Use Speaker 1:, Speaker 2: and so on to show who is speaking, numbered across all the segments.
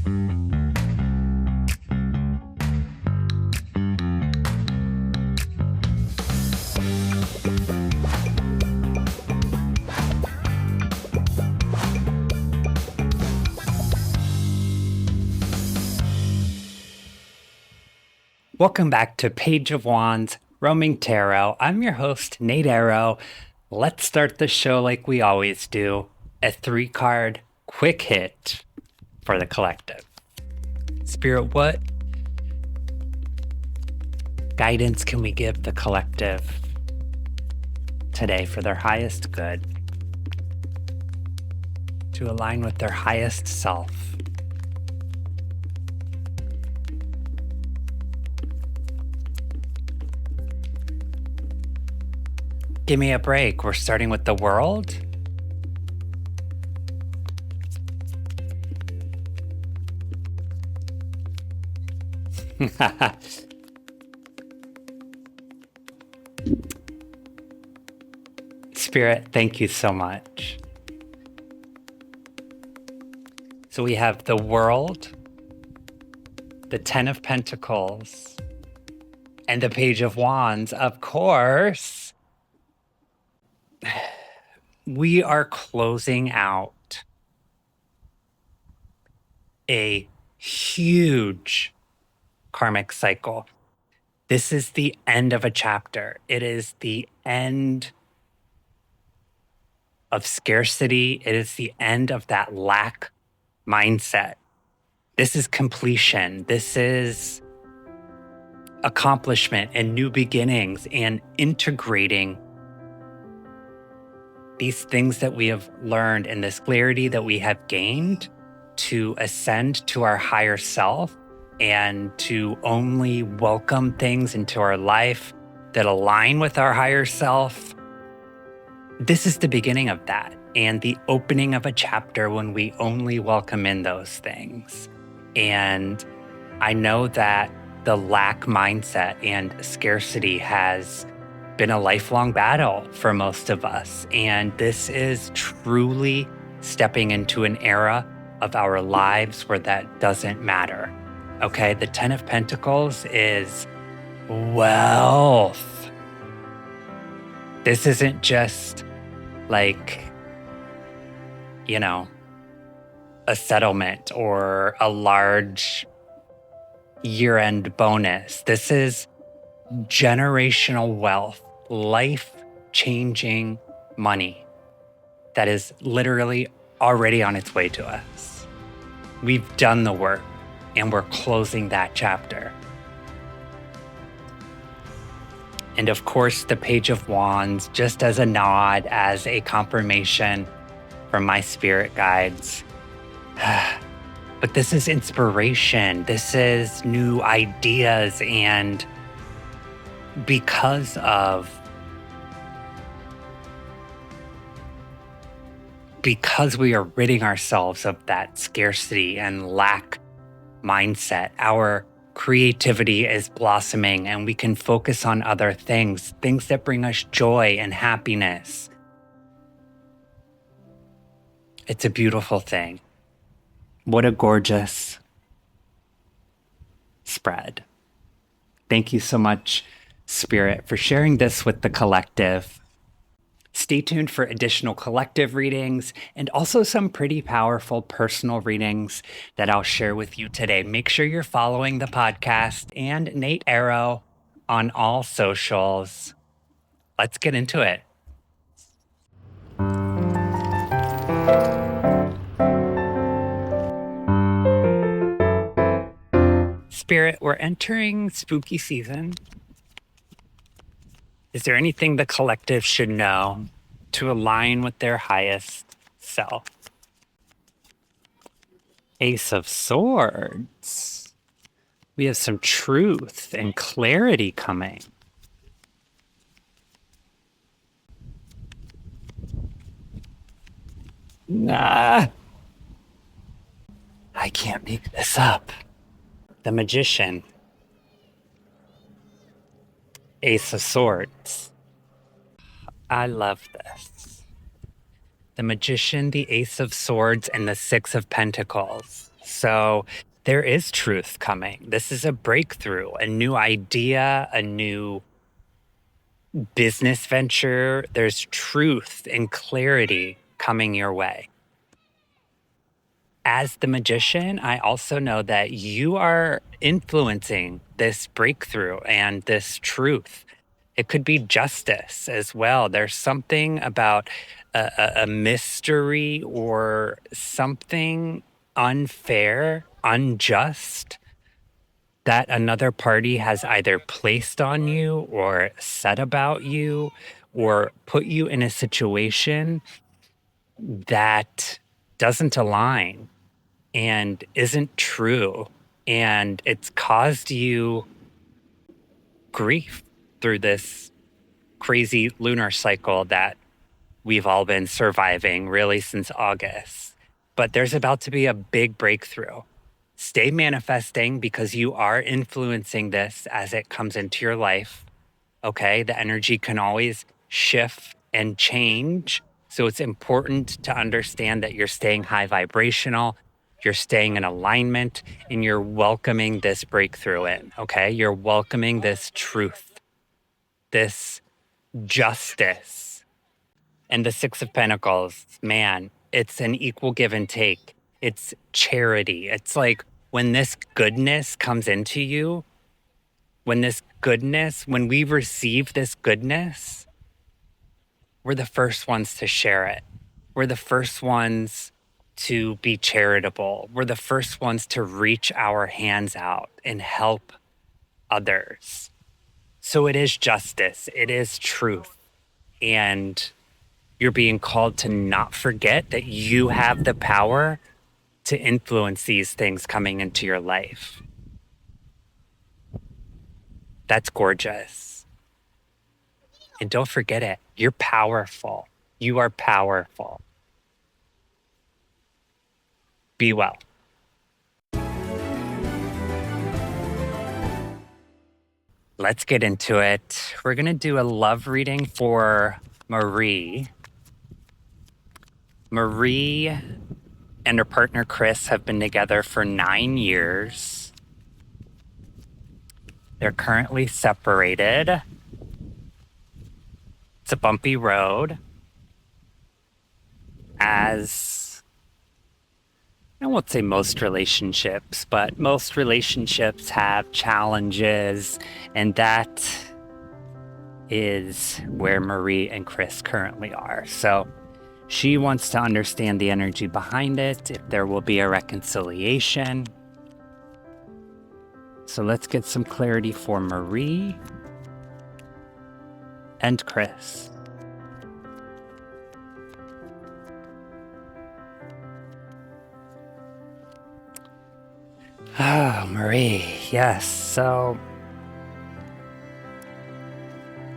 Speaker 1: Welcome back to Page of Wands, Roaming Tarot. I'm your host, Nate Airo. Let's start the show like we always do. A 3-card quick hit for the collective. Spirit, what guidance can we give the collective today for their highest good, to align with their highest self? Give me a break. We're starting with the world. Spirit, thank you so much. So we have the world, the 10 of Pentacles, and the Page of Wands, of course. We are closing out a huge karmic cycle. This is the end of a chapter. It is the end of scarcity. It is the end of that lack mindset. This is completion. This is accomplishment and new beginnings and integrating these things that we have learned and this clarity that we have gained to ascend to our higher self and to only welcome things into our life that align with our higher self. This is the beginning of that and the opening of a chapter when we only welcome in those things. And I know that the lack mindset and scarcity has been a lifelong battle for most of us. And this is truly stepping into an era of our lives where that doesn't matter. Okay, the 10 of Pentacles is wealth. This isn't just like, a settlement or a large year-end bonus. This is generational wealth, life-changing money that is literally already on its way to us. We've done the work and we're closing that chapter. And of course, the Page of Wands, just as a nod, as a confirmation from my spirit guides. But this is inspiration. This is new ideas. And because we are ridding ourselves of that scarcity and lack mindset, our creativity is blossoming and we can focus on other things that bring us joy and happiness. It's a beautiful thing. What a gorgeous spread. Thank you so much, Spirit, for sharing this with the collective. Stay tuned for additional collective readings and also some pretty powerful personal readings that I'll share with you today. Make sure you're following the podcast and Nate Airo on all socials. Let's get into it. Spirit, we're entering spooky season. Is there anything the collective should know to align with their highest self? Ace of Swords. We have some truth and clarity coming. Nah, I can't make this up. The Magician. Ace of Swords. I love this. the Magician, the Ace of Swords, and the Six of Pentacles. So there is truth coming. This is a breakthrough, a new idea, a new business venture. There's truth and clarity coming your way. As the Magician, I also know that you are influencing this breakthrough and this truth. It could be justice as well. There's something about a mystery or something unfair, unjust that another party has either placed on you or said about you or put you in a situation that doesn't align and isn't true. And it's caused you grief through this crazy lunar cycle that we've all been surviving really since August. But there's about to be a big breakthrough. Stay manifesting because you are influencing this as it comes into your life. Okay. The energy can always shift and change. So it's important to understand that you're staying high vibrational, you're staying in alignment, and you're welcoming this breakthrough in. Okay. You're welcoming this truth, this justice. And the Six of Pentacles, man, it's an equal give and take. It's charity. It's like when this goodness comes into you, when we receive this goodness, we're the first ones to share it. We're the first ones to be charitable. We're the first ones to reach our hands out and help others. So it is justice. It is truth. And you're being called to not forget that you have the power to influence these things coming into your life. That's gorgeous. And don't forget it. You're powerful. You are powerful. Be well. Let's get into it. We're going to do a love reading for Marie. Marie and her partner Chris have been together for 9 years. They're currently separated. It's a bumpy road. As I won't say most relationships, but most relationships have challenges, and that is where Marie and Chris currently are. So she wants to understand the energy behind it, if there will be a reconciliation. So let's get some clarity for Marie and Chris. Oh, Marie, yes. So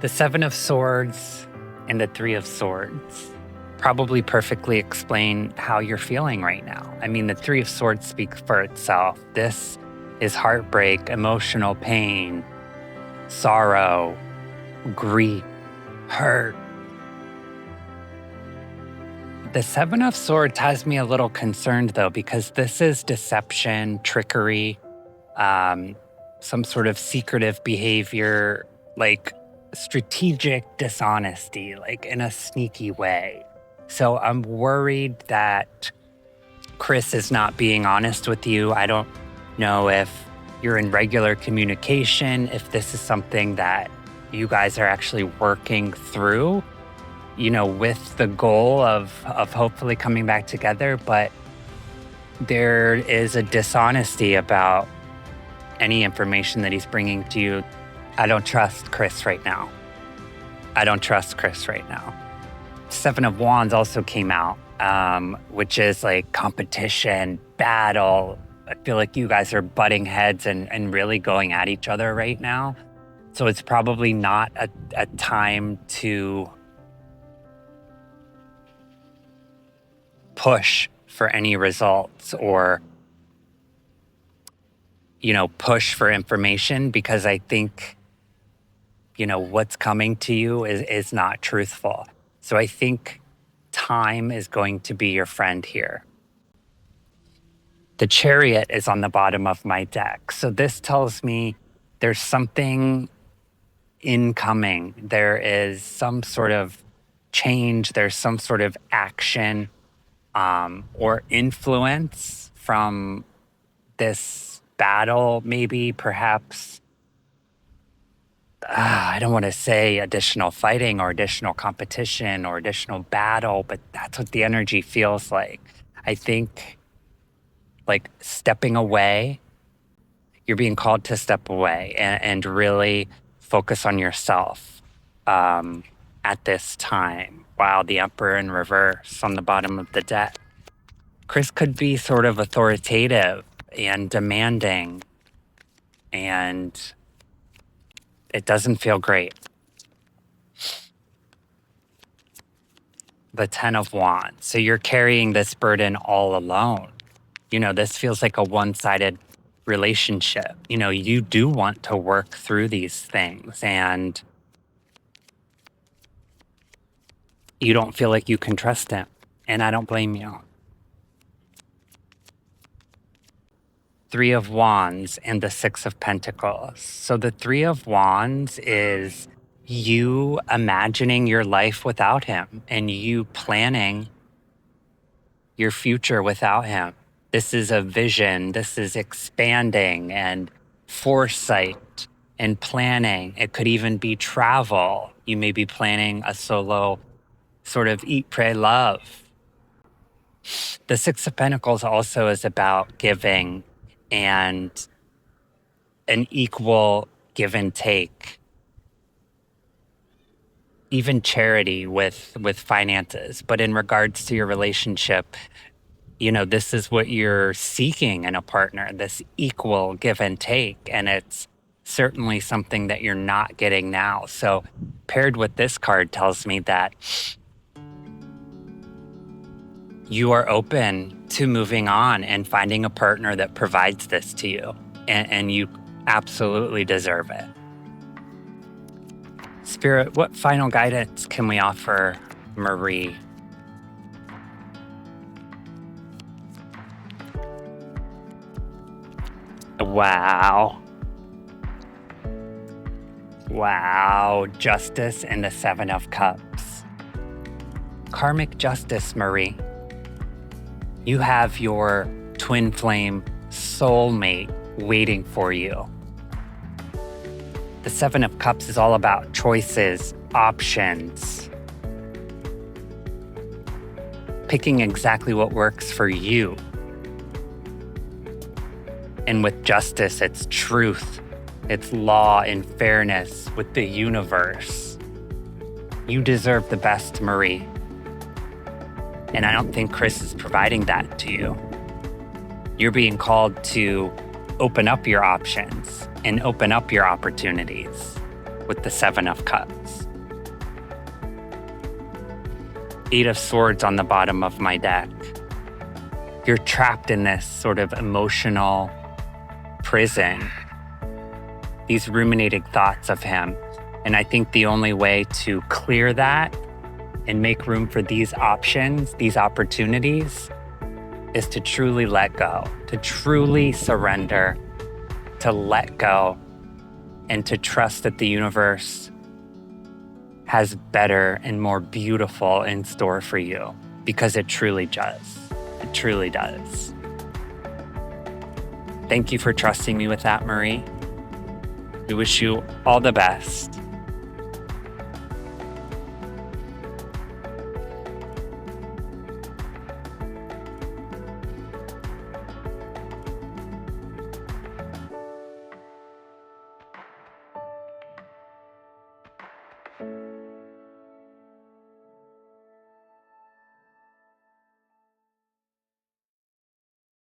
Speaker 1: the Seven of Swords and the Three of Swords probably perfectly explain how you're feeling right now. I mean, the Three of Swords speaks for itself. This is heartbreak, emotional pain, sorrow, grief, hurt. The Seven of Swords has me a little concerned, though, because this is deception, trickery, some sort of secretive behavior, like strategic dishonesty, like in a sneaky way. So I'm worried that Chris is not being honest with you. I don't know if you're in regular communication, if this is something that you guys are actually working through, you know, with the goal of hopefully coming back together. But there is a dishonesty about any information that he's bringing to you. I don't trust Chris right now. Seven of Wands also came out, which is like competition, battle. I feel like you guys are butting heads and really going at each other right now. So it's probably not a time to push for any results or, you know, push for information, because I think, you know, what's coming to you is not truthful. So I think time is going to be your friend here. The Chariot is on the bottom of my deck. So this tells me there's something incoming. There is some sort of change. There's some sort of action or influence from this battle, maybe, perhaps. I don't want to say additional fighting or additional competition or additional battle, but that's what the energy feels like. I think like stepping away, you're being called to step away and really focus on yourself at this time. Wow, the Emperor in reverse on the bottom of the deck. Chris could be sort of authoritative and demanding, and it doesn't feel great. The Ten of Wands. So you're carrying this burden all alone. This feels like a one-sided relationship. You do want to work through these things, and you don't feel like you can trust him. And I don't blame you. Three of Wands and the Six of Pentacles. So the Three of Wands is you imagining your life without him and you planning your future without him. This is a vision. This is expanding and foresight and planning. It could even be travel. You may be planning a solo sort of eat, pray, love. The Six of Pentacles also is about giving and an equal give and take. Even charity with finances. But in regards to your relationship, this is what you're seeking in a partner, this equal give and take. And it's certainly something that you're not getting now. So paired with this card tells me that you are open to moving on and finding a partner that provides this to you. And you absolutely deserve it. Spirit, what final guidance can we offer Marie? Wow. Wow. Justice and the Seven of Cups. Karmic justice, Marie. You have your twin flame soulmate waiting for you. The Seven of Cups is all about choices, options, picking exactly what works for you. And with justice, it's truth, it's law and fairness with the universe. You deserve the best, Marie. And I don't think Chris is providing that to you. You're being called to open up your options and open up your opportunities with the Seven of Cups. Eight of Swords on the bottom of my deck. You're trapped in this sort of emotional prison, these ruminating thoughts of him. And I think the only way to clear that and make room for these options, these opportunities, is to truly let go, to truly surrender, to let go, and to trust that the universe has better and more beautiful in store for you, because it truly does. It truly does. Thank you for trusting me with that, Marie. We wish you all the best.